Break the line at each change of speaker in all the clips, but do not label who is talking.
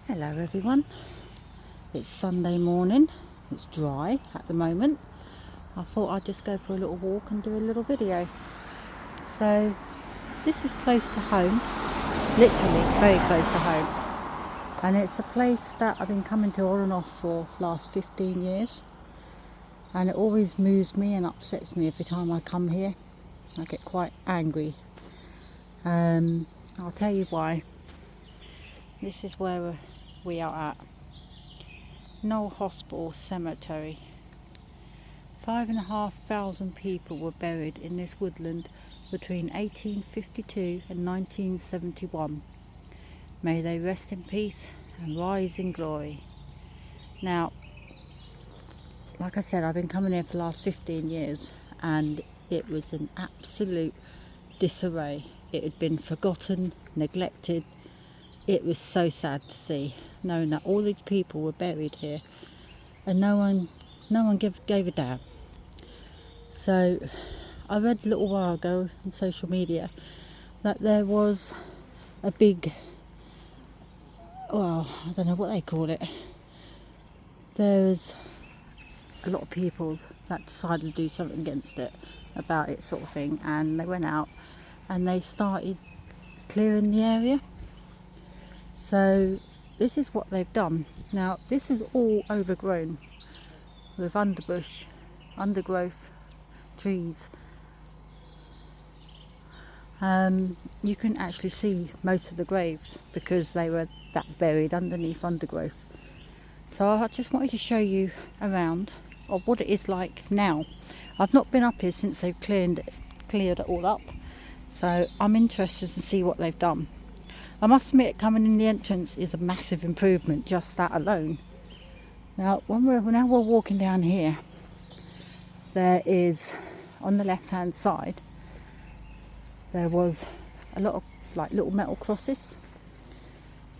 Hello everyone, it's Sunday morning, it's dry at the moment. I thought I'd just go for a little walk and do a little video. So this is close to home, literally very close to home, and it's a place that I've been coming to on and off for the last 15 years, and it always moves me and upsets me every time I come here. I get quite angry. I'll tell you why. This is where we are at Knowle Hospital Cemetery. 5,500 people were buried in this woodland between 1852 and 1971. May they rest in peace and rise in glory. Now, like I said, I've been coming here for the last 15 years and it was in absolute disarray. It had been forgotten, neglected. It was so sad to see, knowing that all these people were buried here and no one gave a damn. So I read a little while ago on social media that there was a big, well, I don't know what they call it. There's a lot of people that decided to do something against it, about it sort of thing, and they went out and they started clearing the area. So this is what they've done. Now this is all overgrown with undergrowth, trees. You couldn't actually see most of the graves because they were that buried underneath undergrowth. So I just wanted to show you around of what it is like now. I've not been up here since they've cleared it all up, so I'm interested to see what they've done. I must admit, coming in the entrance is a massive improvement, just that alone. Now we're walking down here, there is, on the left hand side, there was a lot of like little metal crosses.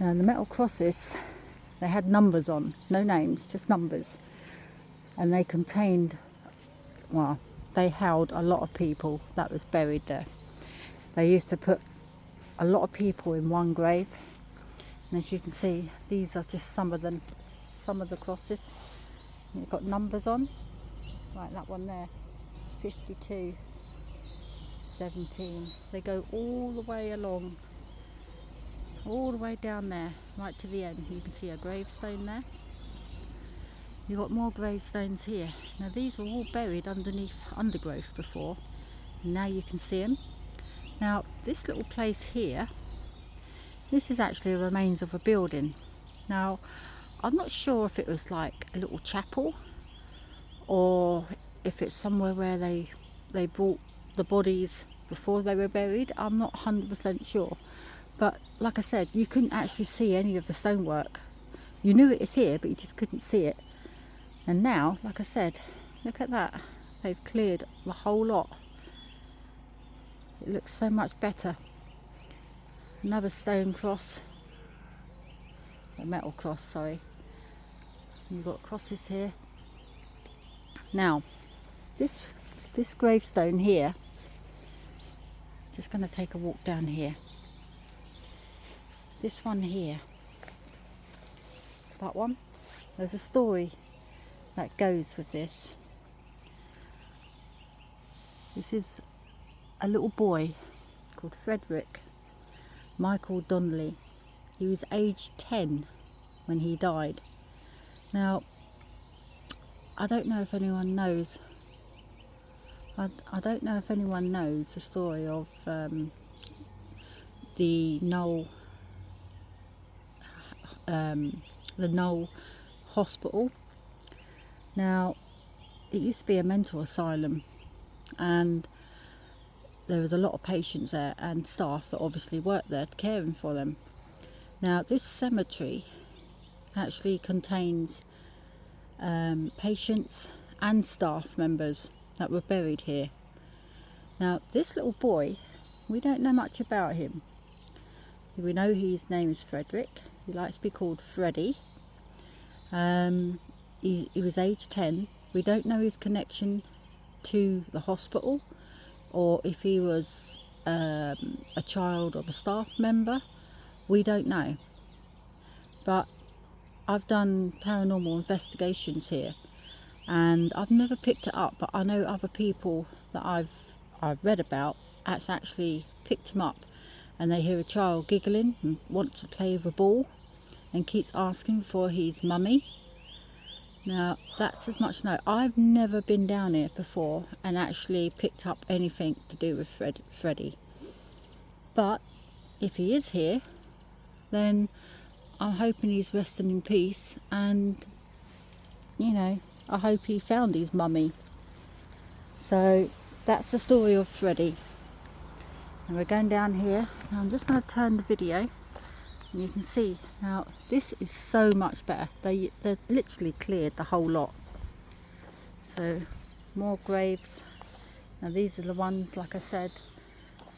Now the metal crosses, they had numbers on, no names, just numbers, and they contained, well, they held a lot of people that was buried there. They used to put a lot of people in one grave, and as you can see, these are just some of the crosses. And you've got numbers on, like that one there, 52, 17. They go all the way along, all the way down there, right to the end. You can see a gravestone there. You've got more gravestones here. Now these were all buried underneath undergrowth before, and now you can see them. Now this little place here, this is actually the remains of a building. Now I'm not sure if it was like a little chapel or if it's somewhere where they brought the bodies before they were buried. I'm not 100% sure, but like I said, you couldn't actually see any of the stonework. You knew it was here, but you just couldn't see it. And now, like I said, look at that, they've cleared the whole lot. It looks so much better. Another stone cross, a metal cross, sorry. You've got crosses here. Now, this gravestone here, just going to take a walk down here. This one here, that one, there's a story that goes with this. This is a little boy called Frederick Michael Donnelly. He was aged 10 when he died. Now, I don't know if anyone knows. I don't know if anyone knows the story of the Knowle Hospital. Now, it used to be a mental asylum, and there was a lot of patients there and staff that obviously worked there caring for them. Now this cemetery actually contains patients and staff members that were buried here. Now this little boy, we don't know much about him. We know his name is Frederick. He likes to be called Freddie. He was aged 10. We don't know his connection to the hospital, or if he was a child of a staff member. We don't know. But I've done paranormal investigations here, and I've never picked it up, but I know other people that I've read about has actually picked him up, and they hear a child giggling and wants to play with a ball and keeps asking for his mummy. Now that's as much know. I've never been down here before and actually picked up anything to do with Freddy. But if he is here, then I'm hoping he's resting in peace, and you know, I hope he found his mummy. So that's the story of Freddy. And we're going down here. Now I'm just going to turn the video, and you can see now this is so much better. They literally cleared the whole lot. So more graves. Now these are the ones, like I said,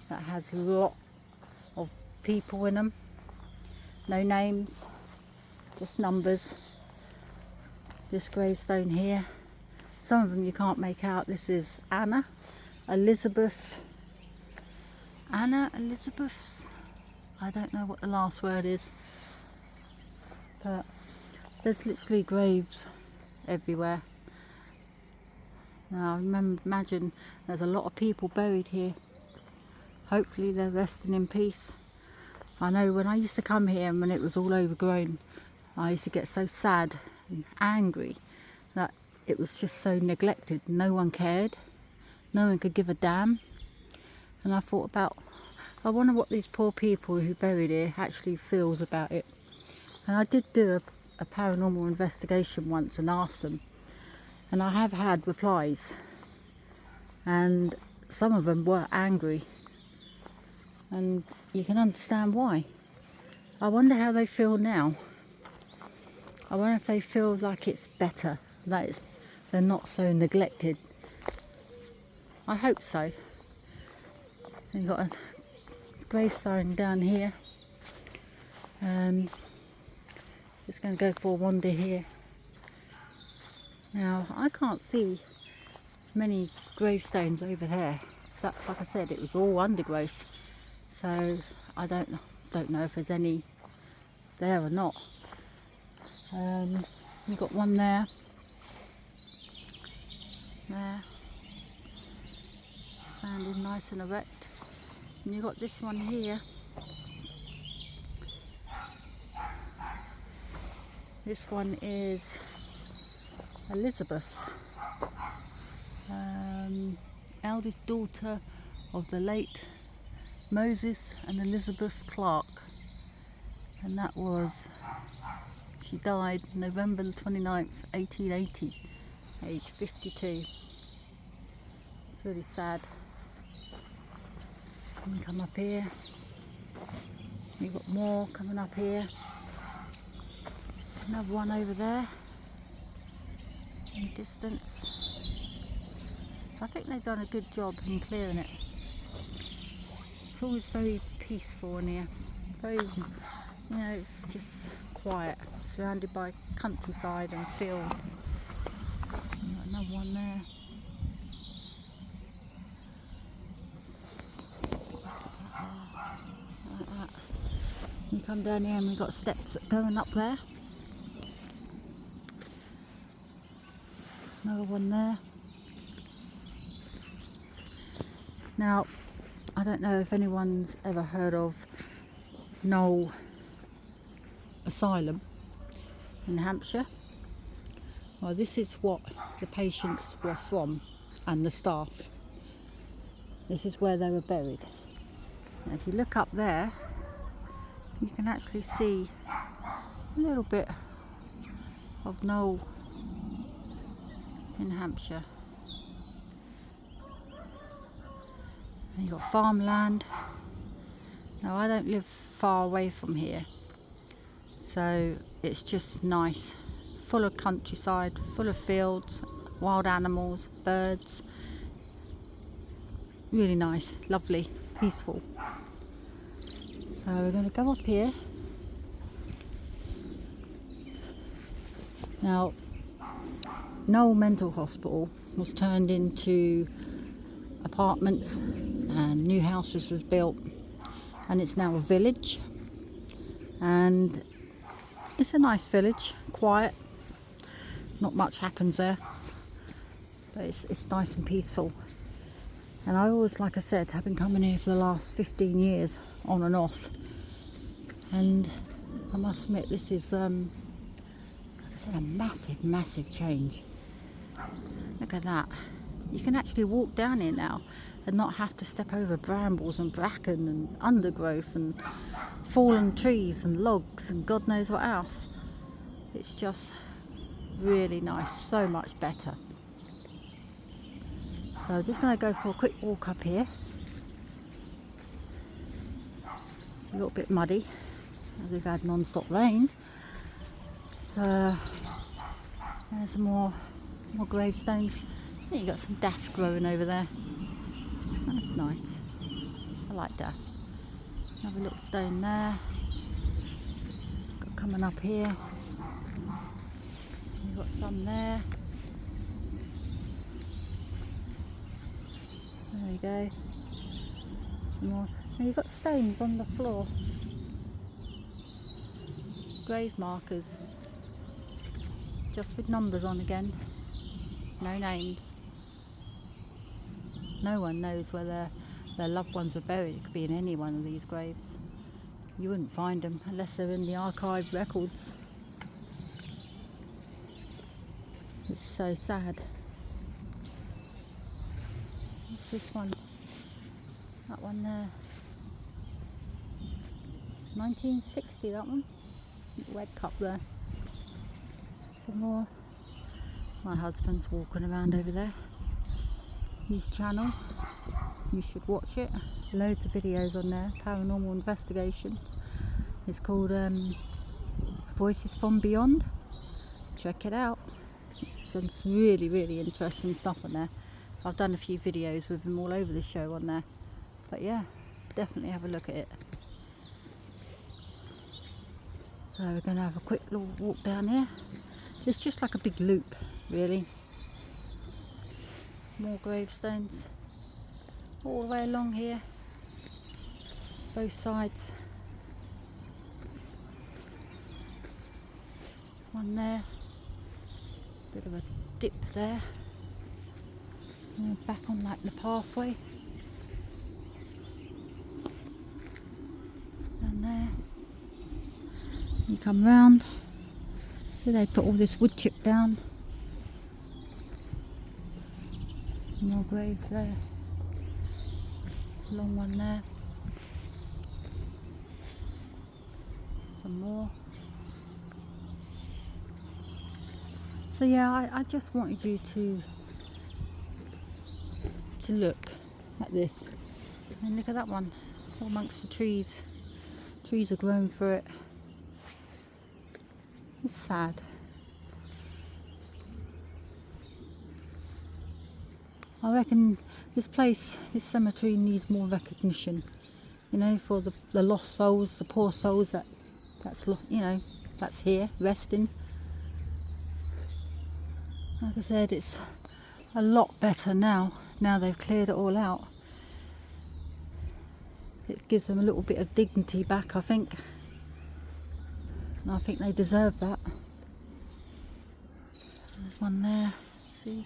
that has a lot of people in them. No names, just numbers. This gravestone here, some of them you can't make out. This is Anna Elizabeths. I don't know what the last word is, but there's literally graves everywhere. Now imagine there's a lot of people buried here. Hopefully they're resting in peace. I know when I used to come here and when it was all overgrown, I used to get so sad and angry that it was just so neglected. No one cared. No one could give a damn. And I thought I wonder what these poor people who buried here actually feels about it. And I did do a paranormal investigation once and asked them. And I have had replies. And some of them were angry. And you can understand why. I wonder how they feel now. I wonder if they feel like it's better, that they're not so neglected. I hope so. And you've got a gravestone down here. Just going to go for a wander here. Now I can't see many gravestones over there. That's, like I said, it was all undergrowth. So I don't know if there's any there or not. You've got one there, standing nice and erect, and you've got this one here. This one is Elizabeth, eldest daughter of the late Moses and Elizabeth Clark, and she died November the 29th, 1880, aged 52. It's really sad. You can come up here. You've got more coming up here. Another one over there in the distance. I think they've done a good job in clearing it. It's always very peaceful in here. Very, it's just quiet, surrounded by countryside and fields. Got another one there. Like that. You come down here and we've got steps going up there. Another one there. Now, I don't know if anyone's ever heard of Knowle Asylum in Hampshire. Well, this is what the patients were from and the staff. This is where they were buried. Now, if you look up there, you can actually see a little bit of Knowle in Hampshire. And you've got farmland. Now, I don't live far away from here, so it's just nice, full of countryside, full of fields, wild animals, birds. Really nice, lovely, peaceful. So we're going to go up here. Now, Knowle Mental Hospital was turned into apartments and new houses was built, and it's now a village, and It's a nice village, quiet. Not much happens there, but it's nice and peaceful. And I always, like I said, have been coming here for the last 15 years, on and off. And I must admit, this is a massive, massive change. Look at that. You can actually walk down here now and not have to step over brambles and bracken and undergrowth and fallen trees and logs and God knows what else. It's just really nice, so much better. So I'm just going to go for a quick walk up here. It's a little bit muddy as we've had non-stop rain. So there's some more gravestones. You've got some daffs growing over there. That's nice. I like daffs. Another little stone there. Got coming up here. You've got some there. There you go. Some more. Now you've got stones on the floor. Grave markers. Just with numbers on again. No names. No one knows where their loved ones are buried. It could be in any one of these graves. You wouldn't find them unless they're in the archived records. It's so sad. What's this one? That one there. 1960, that one. Red cup there. Some more. My husband's walking around over there. His channel. You should watch it. Loads of videos on there. Paranormal investigations. It's called Voices from Beyond. Check it out. It's done some really, really interesting stuff on there. I've done a few videos with him all over the show on there. But yeah, definitely have a look at it. So we're going to have a quick little walk down here. It's just like a big loop, really. More gravestones all the way along here, both sides. There's one there, bit of a dip there, and then back on like the pathway, and there. You come round. So they put all this wood chip down. More graves there. Long one there. Some more. So yeah, I just wanted you to look at this. And look at that one. All amongst the trees. Trees are growing through it. It's sad. I reckon this place, this cemetery needs more recognition, you know, for the lost souls, the poor souls that's here resting. Like I said, it's a lot better now they've cleared it all out. It gives them a little bit of dignity back, I think. And I think they deserve that. There's one there, see?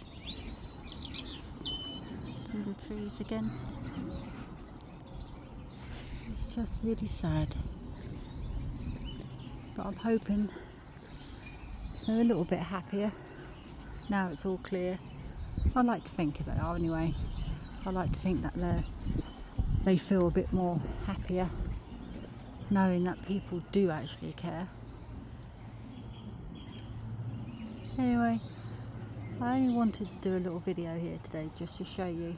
Through the trees again. It's just really sad. But I'm hoping they're a little bit happier. Now it's all clear. I like to think of it anyway. I like to think that they feel a bit more happier, knowing that people do actually care. Anyway, I only wanted to do a little video here today just to show you.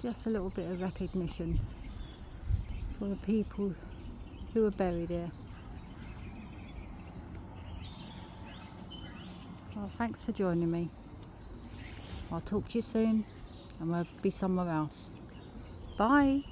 Just a little bit of recognition for the people who are buried here. Well, thanks for joining me. I'll talk to you soon and we'll be somewhere else. Bye.